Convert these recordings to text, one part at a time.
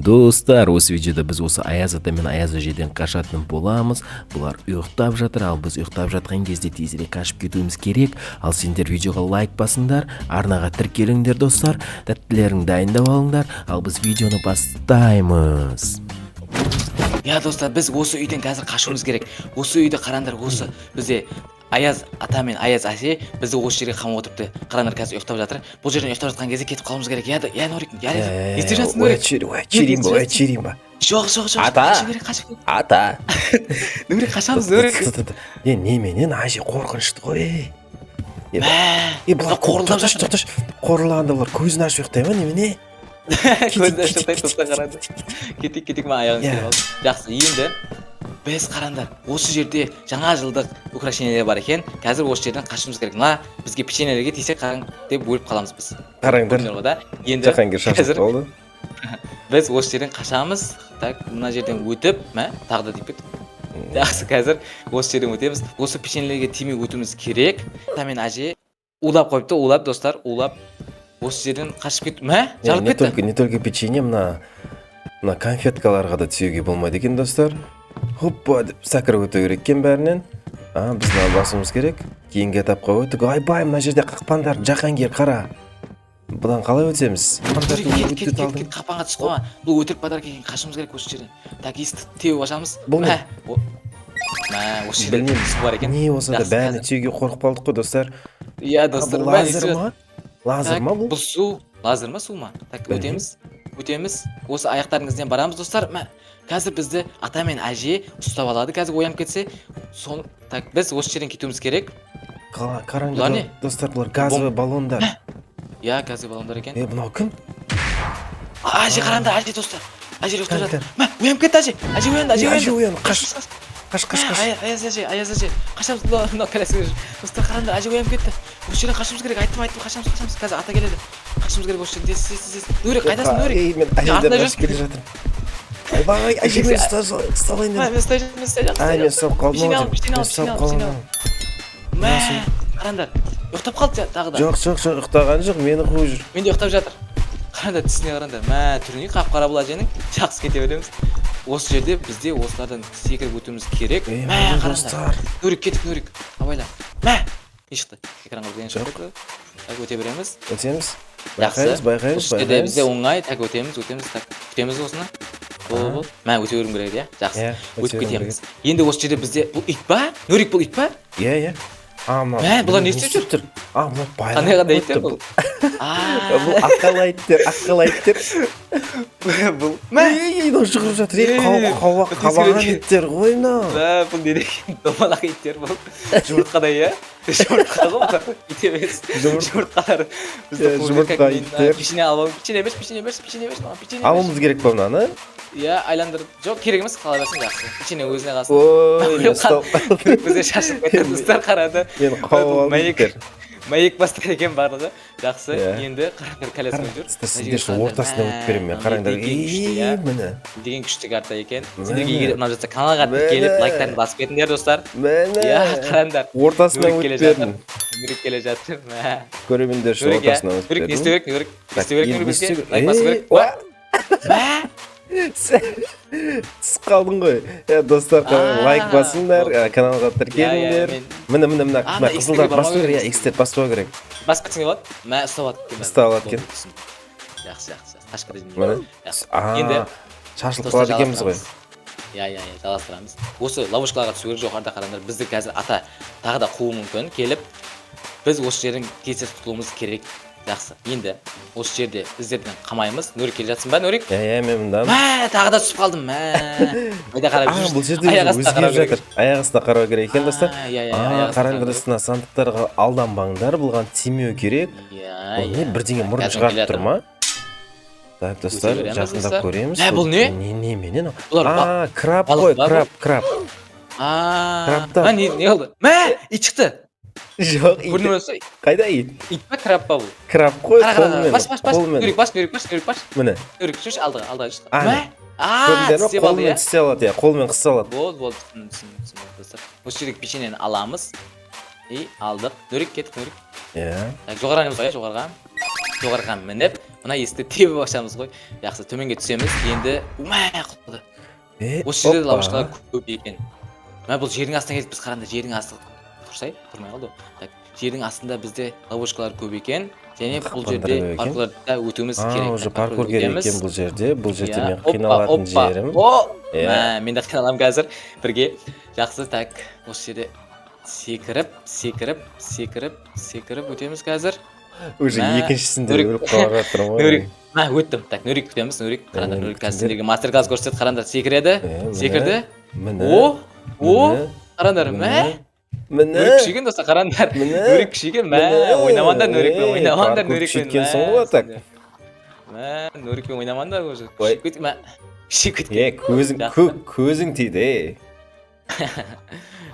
Достар, осы видеода біз осы Аяз ата мен Аяз әжеден қашатын боламыз. Бұлар ұйықтап жатыр, ал біз ұйықтап жатқан кезде тезірек қашып кетуіміз керек. Ал сендер видеоға лайк басыңдар, арнаға тіркеліңдер достар, тәттілерің дайындап алыңдар, ал біз видеоны бастаймыз. Я достар, біз осы үйден қазір қашуымыз керек. Осы үйді қараңдар, осы бізде Аяз ата мен Аяз әже бізді осы жерге қамап отырыпты. Қараңдар, қазір ұйықтап жатыр. Бұл жерден ұйықтап жатқан кезде кетіп қалуымыз керек. Я Нурик, естіп жатсың ба? Черимба. Жоқ. Ата. Қашып керек. Ата. Нурик, қашамыз, Нурик. Неменен әже қорқынышты ғой. Бұлар қорылдап жатыр. Қорылғанда бұлар көзін ашып ұйықтай ма немене? Көзді ашып ұйықтай, тоқта қарады. Кетейік, ма аяғын істеп алды. Жақсы, енді біз қараңдар, осы жерде жаңа жылдық украшениелер бар екен. Қазір осы жерден қашуымыз керек. Мына бізге печеньелерге тисе қараң деп өліп қаламыз біз. Қараңдар. Енді Жахангир шашып қалды. Біз осы жерден қашамыз. Так, мына жерден өтіп, тағы да deyip кет. Жақсы, қазір осы жерден өтеміз. Осы печеньелерге тимей өтуіміз керек. Мен әже улап қойыпты, улап достар, улап осы жерден қашып кетті. Жарылып кетті. Не только печенье, мына конфеткаларға да тиюге болмайды екен достар. Хоппа деп сәкіріп өту керек екен бәрінен. Біз мына басуымыз керек. Кейінгі этапқа өттік. Айбай, мына жерде қақпандар, Жахангир қара. Бұдан қалай өтеміз? Кет, қапанға түсіп қалма. Бұл өтірік подарок екен, қашуымыз керек осы жерден. Так, есікті теуіп ашамыз. Бұл не? Осы жерде түсіп бар екен. Не болса да бәріне тиюге қорқып қалдық қой достар. Иә достар, лазер ма бұл? Бұл су, лазер ма, су ма? Так, өтеміз. Осы аяқтарыңызден барамыз достар. Қазір бізді ата мен әже ұстап алады. Қазір оянып кетсе, так, біз осы жерден кетуіміз керек. Қараңдар достар, бұлар газовый баллондар. Иә, газовый баллондар екен. Бұнау кім? Әже қараңдар, әже достар. Әже ұйықтап жатыр. Оянып кетті әже. Әже оянды. Әже оянды. Қаш. Аяз әже. Қашамыз, мынау кәлесі. Достар қараңдар, әже оянып кетті. Осы жерден қашымыз керек. Айттым, қашамыз. Қазір ата келеді. Қашымыз керек осы жерден. Тез. Нурик, қайдасың, Нурик? Мен әжеден қашып келе жатырмын. Айбай, әжемен ұсталайын. Мен ұстап қалдым. Қараңдар, ұйықтап қалды тағы да. Жоқ, ұйықтаған жоқ, мені қуып жүр. Мен де ұйықтап жатыр. Қараңдар, түсіне қараңдар. Түріне қап-қара бұл әженің. Жақсы кете береміз. Осы жерде бізде осылардан секіріп өтуіміз керек. Қараңдар. Нурик, кетік, Нурик. Абайла. Не шықты? Экранға бірден шықты. Так, өте береміз. Өтеміз. Жақсы. Осы жерде бізде оңай. Так, өтеміз. Так, күтеміз осыны. Бол. Өте өрім керек, иә? Жақсы. Өтіп кетеміз. Енді осы жерде бізде бұл ит па? Нурик, бұл ит па? Иә. Бұлар не істеп жүр? Бұлар байлар. Қандай қандай иттер бұл? Бұл аққала иттер. Бұл. Мынау жүгіріп жатыр. Қабаған иттер ғой мынау. Бұл не деген домалақ иттер бұл. Жұмыртқадай, иә? Жұмыртқа ғой. Ит емес. Жұмыртқалар. Жұмыртқа иттер. Печенье алып, печенье берші. Алуымыз керек па мынаны? Иә, айландырып. Жоқ, керек емес, қала берсін жақсы. Печенье өзіне қалсын. Ой, ұстап. Көзе шашып кетті, достар қарады. Мен қауып алып Мәйек бастар екен барлығы. Жақсы, енді қараңдар кәлесімен жүр. Сіздер үшін ортасына өтіп берем мен. Қараңдар, міне. Деген күшті карта екен. Сендерге егер ұнап жатса каналға келіп, лайктарын басып кетіңдер достар. Міне. Иә, қараңдар. Ортасына өтіп бердім. Нурик келе жатыр. Көрермендер үшін ортасына өтіп бердім. Нурик, не істеу керек, Нурик? Не істеу керек, Нурик бізге? Лайк басу керек. Тыс қалдың ғой. Достар, лайк басыңдар, каналға тіркеліңдер. Міне қызылдар басу керек, X-тер басу керек. Басып кетсеңе болады? Ұстап алады екен. Жақсы. Қашып кетемін. Міне. Шашылып қалады екенбіз ғой. Иә, жалғастырамыз. Осы ловушкаларға түсу керек, жоғарыда қараңдар. Бізді қазір ата тағы да қуы мүмкін келіп. Біз осы жерден тез құтылуымыз керек. Жақсы. Енді осы жерде іздерден қамаймыз. Нурик келе жатсың ба, Нурик? Иә, мен мұндамын. Тағы да түсіп қалдым. Майда қарап жүрсің. Бұл жерде өзгеріп жатыр. Аяқ астына қарау керек екен достар. Қараңдар астына сандықтарға алданбаңдар, бұлған тимеу керек. Бұл не бірдеңе мұрын шығарып тұр ма? Так, достар, жақындап көреміз. Бұл не? Неменен? Краб қой, краб. Краптар. Не oldu? İt çıktı. Жоқ, қайда ит? Ит па, краб па бұл? Краб қой, қолмен. Бас. Нурик, бас. Міне. Нурик, жүрші, алдыға шық. Көрдіңдер ма? Қолмен тісе алады, қолмен қыса алады. Болды, түсіндім. Осы жердегі печеньені аламыз. Алдық. Нурик, кеттік, Нурик. Иә. Жоғарғанымыз ғой, жоғарған мініп, мына есікті тебіп ашамыз ғой. Жақсы, төменге түсеміз. Енді құлды. Осы жерде ловушкалар көп екен. Бұл жердің астына келіп біз қараңдар, жердің асты тұрсай, тұрмай қалды. Так, жердің астында бізде ловушкалар көп екен. Және бұл жерде паркурларда өтуіміз керек. Уже паркур керек екен бұл жерде. Бұл жерде мен қиналатын жерім. Мен де қиналамын қазір. Бірге. Жақсы, так. Осы жерде секіріп өтеміз қазір. Уже екіншісінде өліп қалып жатырмын ғой. Өттім. Так, Нурик күтеміз. Нурик, қараңдар, Нурик қазір сендерге мастер-класс көрсетеді. Қараңдар, секіреді. Секірді. Қараңдар, Нурик күшейген достар, қараңдар. Нурик күшейген. Ойнамаңдар Нурикпен, ойнамаңдар Нурикпен. Күшейткенсің ғой так. Нурикпен ойнамаңдар уже. Күшейіп Көзің тиді.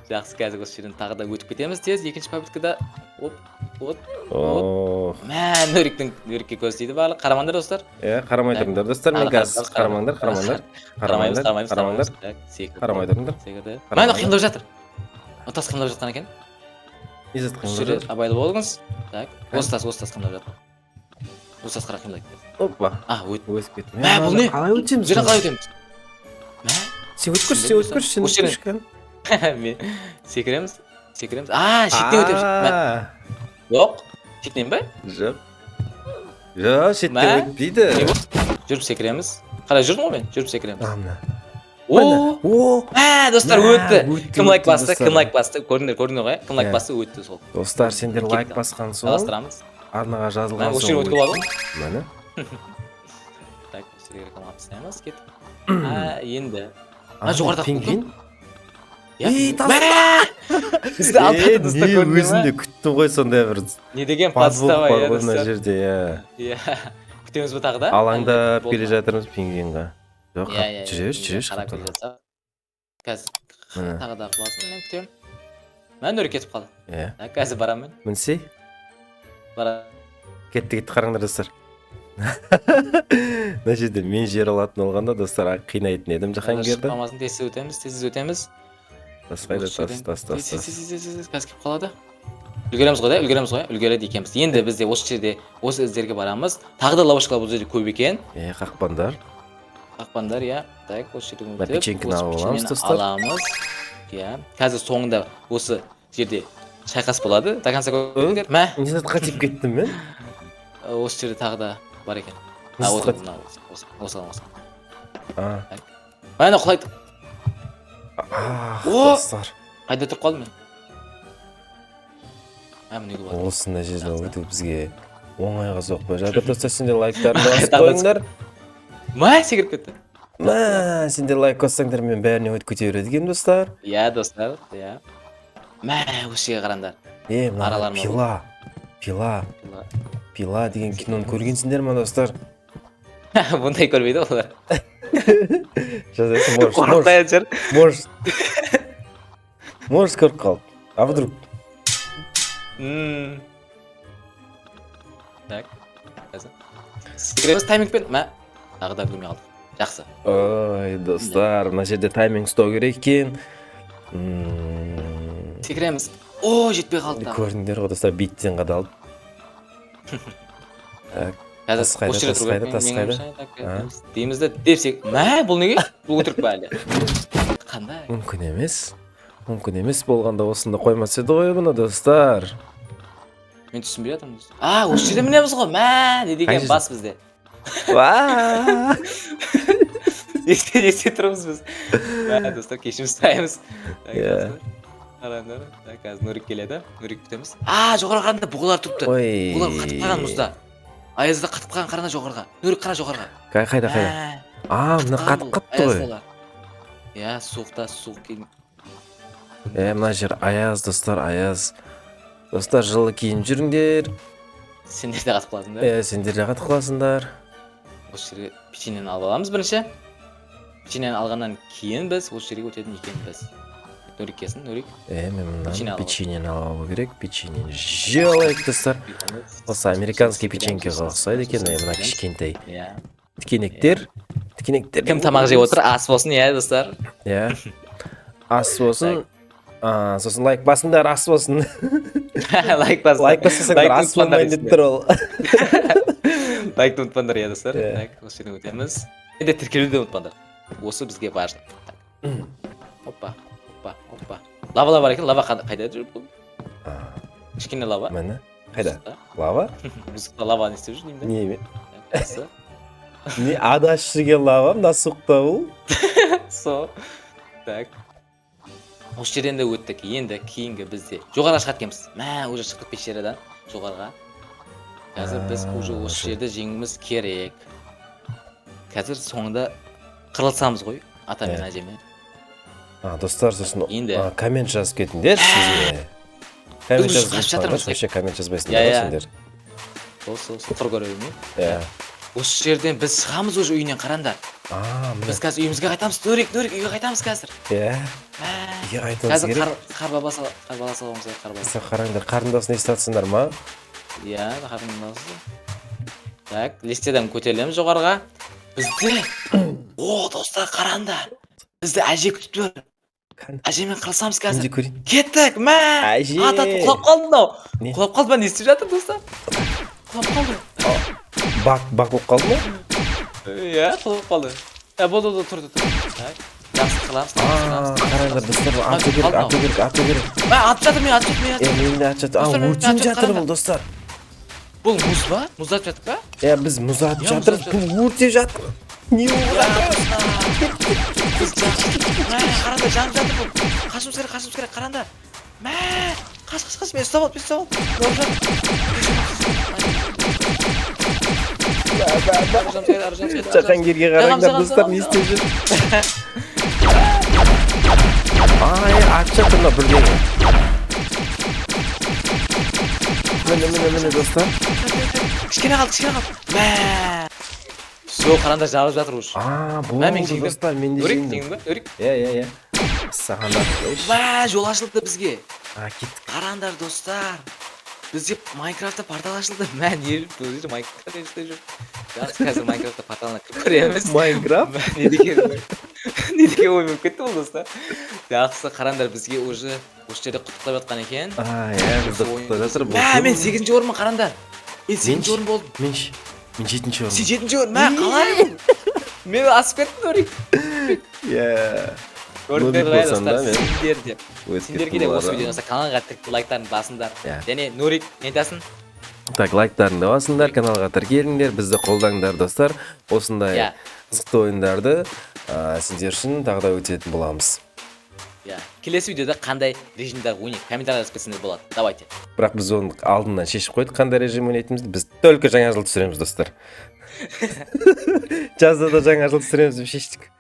Жақсы, қазір осы жерден тағы да өтіп кетеміз тез. Екінші попыткада Нурикке көз тиді барлық. Қарамаңдар достар. Қарамай тұрыңдар достар. Мен қазір қарамаңдар. Қарамай тұрыңдар. Мәні қимдап жатыр. Тас қимдап жатқан екен. Изет Осы жерде абайлы болыңыз. Так, осы тас қимдап жатыр. Осы тас қара қимдайды. Опа. Өтіп кетті. Бұл не? Қалай өтеміз? Жерден қалай өтеміз? Сен өткірші. Секіреміз. Шектен өтеміз. Жоқ, шектен ба? Жоқ, шеттен өтпейді. Жүріп секіреміз. Қалай жүрдім ғой мен? Жүріп секіреміз. Достар өтті. Кім лайк басты? Көрдіңдер ғой? Кім лайк басты өтті сол. Достар, сендер лайк басқан соң арнаға жазылған соң. Осы жерге өтіп болады ғой? Мәні? Так, осы жерге реклама тастаймыз, кеттік. Енді. Жоғарыда пингвин? Бізді алдады достар, көрдіңдер ме? Өзінде күттім ғой сондай бір. Не деген подстава бар ғой мына жерде, күтеміз бі тағы да? Алаңдап келе жатырмыз пингвинға. Жоқ, жүреш. Қазір тағы да қыласын, мен күтемін. Мен өрі кетіп қалды. Қазір барам мен. Мінсей? Барам. Кетті қараңдар достар. Мына жерде мен жер алатын болғанда достар қинайтын едім Жаһангерді. Шықпамасын тез өтеміз. Тас. Қазір кеп қалады. Үлгереміз ғой, үлгереді екенбіз. Енді бізде осы жерде, осы іздерге барамыз. Тағы да ловушкалар бұл жерде көп екен. Қақпандар, так, осы жерде өтіп, печенькіні аламыз достар. Қазір соңында осы жерде шайқас болады. До конца көріңдер. Не затқа тиіп кеттім мен? Осы жерде тағы да бар екен. Осы. Мәні құлайды. Достар. Қайда тұрып қалдым мен? Осында жерде өтіп бізге оңайға соқпай жатыр. Достар, сендер лайктарыңды басып қойыңдар. Секіріп кетті. Сендер лайк қоссаңдар мен бәріне өтіп кете береді екен достар. Достар, осы жерге қараңдар. Мына пила деген киноны көргенсіңдер ма достар? Бұндай көрмейді олар. Жазайсың, қорқытайын жүр. Можешь көріп қалып. А вдруг? Так. Секіреміз таймингпен. Тағы да білмей қалдық. Жақсы. Ой, достар, мына жерде тайминг ұстау керек екен. Секіреміз. Жетпей қалды. Көрдіңдер ғой достар, биттен қадалып. Тасқайды. Деймізді депсек. Бұл неге? Бұл өтірік бә әлі. Қандай? Мүмкін емес болғанда осында қоймас еді ғой бұны достар. Мен түсінбей жатырмын. Осы жерде мінеміз ғой. Не деген бас бізде. Есте тұрмыз біз. Достар, кешіміз сұраймыз. Қараңдар. Қазір Нурик келеді. Нурик күтеміз. Жоғарға қарағанда бұғылар тұрыпты. Бұғылар қатып қалған мұзда. Аязда қатып қалған қарана жоғарға. Нурик қара жоғарға. Қайда? Мына қатып қатты ғой. Суық кейін. Мына жер аяз достар, аяз. Достар, жылы кейін жүріңдер. Сендер де қатып қаласыңдар. Сендер де қатып қаласыңдар. Осы жерге печеньені алып аламыз бірінші. Печеньені алғаннан кейін біз осы жерге өтетін екенбіз. Нурик келсін, Нурик. Мен мына печеньені алу керек. Печеньені жеалайық достар. Осы американский печенькеға ұқсайды екен, мына кішкентай. Тікенектер. Кім тамақ жеп отыр? Ас болсын, достар. Ас болсын. Сосын лайк басыңдар, ас болсын. Лайк басыңдар, ас болмайын деп тұр ол. лайкты ұмытпаңдар иә достар. Иә. Так, осы жерден өтеміз. Енді тіркелуді ұмытпаңдар. Осы бізге важно. Так. Опа, опа, опа. Лава бар екен, лава қайда жүр бұл? Кішкене лава. Міне, қайда? Лава? Мұзықта лава не істеп жүр деймін да. Неме? Жақсы. Не адашып жүрген лава, мына суықта бұл? Со. Так. Осы жерден де өттік. Енді кейінгі бізде жоғарға шығат екенбіз. Мә, уже шықтық пещерадан жоғарға. Қазір біз уже осы жерді жеңуіміз керек. Қазір соңында қырылсамыз ғой, ата мен әжемен. Достар, сосын Енді. коммент жазып кетіңдер сізге. Коммент Біз жазып қашып жатырмыз. вообще коммент жазбайсыңдар Иә, ғой иә. сендер. Сол құр көремін. Иә. Осы жерден біз шығамыз уже үйінен қараңдар. Міне. Біз қазір үйімізге қайтамыз. Нурик, үйге қайтамыз қазір. Иә. Мә. Үйге қайтамыз Қазір керек. қар баласы аламыз, қар баласы. Сен қараңдар, қарындасың естатсыңдар ма? Иә, қарындасы. Так, листеден көтерілеміз жоғарға. Бізде о, достар, қараңдар. Бізді әже күтіп тұр. Әжемен қырылсамыз қазір. Менде көрейін. Кеттік, мә. Әже. Құлап қалды мынау. Не? Құлап қалды, мен не істеп жатыр, достар? Құлап қалды. Бак болып қалды ма? Иә, құлап қалды. Болды, тұр. Так, жақсы қыламыз. Қараңдар, достар, ату керек. Мә, атып жатыр, мен атып жатыр. Мен де атып жатыр. Достар, мен Өртеніп атып жатыр жатыр, бұл, достар. Бұл мұз ба? Мұз атып жатыр ба? Біз мұз атып Иә, жатыр, мұз атып бұл өртеп жатыр. Не болып жатыр? Мә, қараңдар, жанып жатыр бұл. Қашымыз керек, қараңдар. Мә, қаш, мен ұстап ал. Жахангерге қараңдар, достар, не істеп жүр? Атып жатыр мына бірдеңе. Міне, достар. Кішкене қалды. Мә. Со, қараңдар, жарып жатыр уж. Болды, достар, мен де жеңдім. Жеңдің ба? Өрик. Иә. Саған да қойшы. Мә, жол ашылды бізге. Кеттік. Қараңдар, достар. Бізде Майнкрафтта портал ашылды. Мә, не жүріп, бұл жерде Майнкрафт ешті жүр. Жақсы, қазір Майнкрафтта порталына кіріп көреміз. Майнкрафт? Не деген ой болып кетті бұл, достар. Жақсы, қараңдар, бізге уже осы жерде құттықтап жатқан екен. Иә, бізді құттықтап жатыр. Мә, мен 8-ші орынмын, қараңдар. Мен 7-ші орын болдым. Мен 7-ші орын. Сен 7-ші орын, мә, қалай? Мен асып кеттім, Өрик. Иә. Көрдіңдер ғой, достар, сендер деп. Өтіп Сендерге де осы видеоны каналға тіркеліп лайктарын басыңдар. Және Нурик, не айтасың? Так, лайктарыңды басыңдар, каналға тіркеліңдер, бізді қолдаңдар, достар. Осындай қызықты ойындарды сендер үшін тағы да өтетін боламыз. Келесі видеода қандай режимдер ойнайық, комментария жазып кетсеңдер болады. Давайте. Бірақ біз оны алдынан шешіп қойдық, қандай режим ойнайтынымызды. Біз только жаңа жыл түсіреміз, достар. Жазда да жаңа жыл түсіреміз деп шештік.